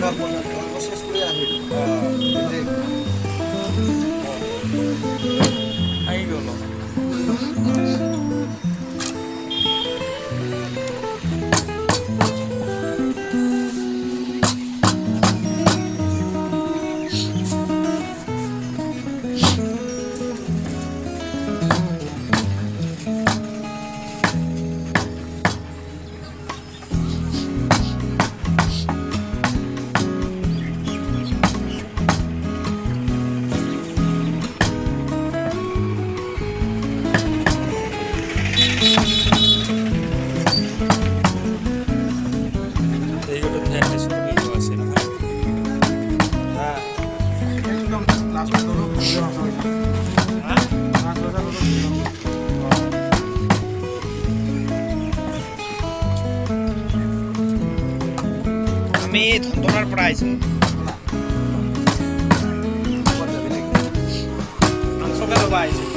শেষ কৰে আহিল আহি গ'ল আমি ধনতলাৰ পৰা আহিছোঁ মাংসকে ল'ব আহিছোঁ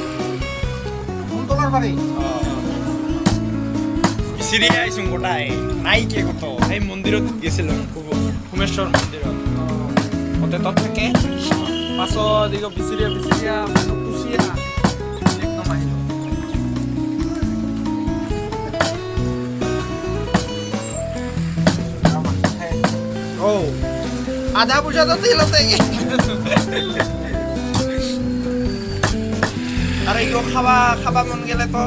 ধনতলাৰ বাৰী বিচাৰি আহিছোঁ গোটাই নাই কে কত সেই মন্দিৰত গৈছিলোঁ সোমেশ্বৰ মন্দিৰত তাতে তাত থাকে পাছত দিগ বিচাৰিয়া কুচিয়া একদম আহিলোঁ আধা পয়সা তো দিল আৰু এইটো খাবা মন গেলে তো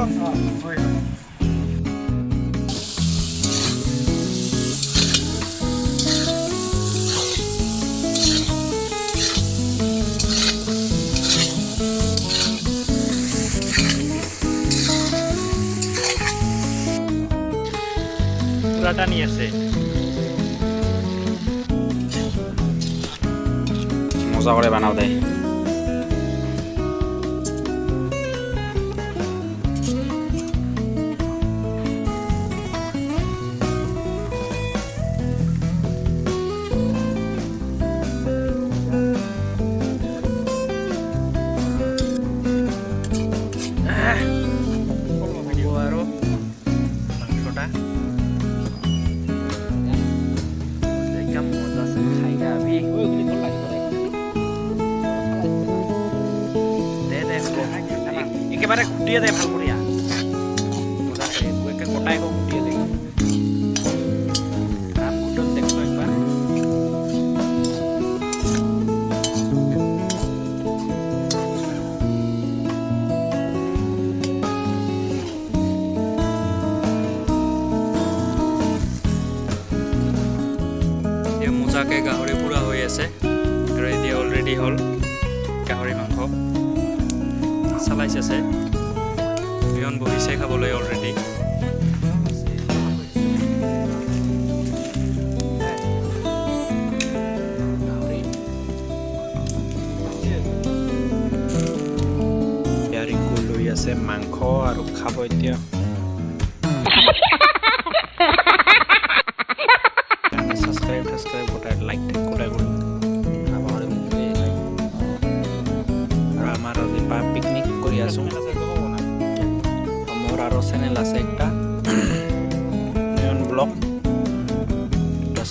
পুৰা টানি আছে মজা কৰে বানাও দেয় আৰু মাংসটা একদম মজা আছে খাই যাবি একেবারে গুটিয়ে দেয় ভাল করিয়া মজা করে গোটাই গুটিয়ে দেয় গুটন দেখো একবার মোজাকে গাহৰি পুৰা হৈ আছে আৰু এতিয়া অলৰেডি হ'ল গাহৰি মাংস চালাইছে বিহন বহিছে খাবলৈ অলৰেডি ৰিংকু লৈ আছে মাংস আৰু খাব এতিয়া সাবস্ক্ৰাইব গোটাই লাইক গোটাই আৰু আমাৰ আজি পিকনিক কৰি আছোঁ মোৰ আৰু চেনেল আছে একটা নয়ন ব্লগ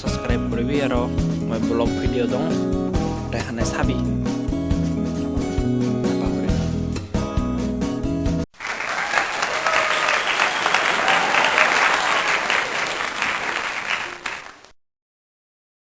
সাবস্ক্ৰাইব কৰিবি আৰু মই ব্লগ ভিডিঅ' দিওঁ তাইখানে চাবি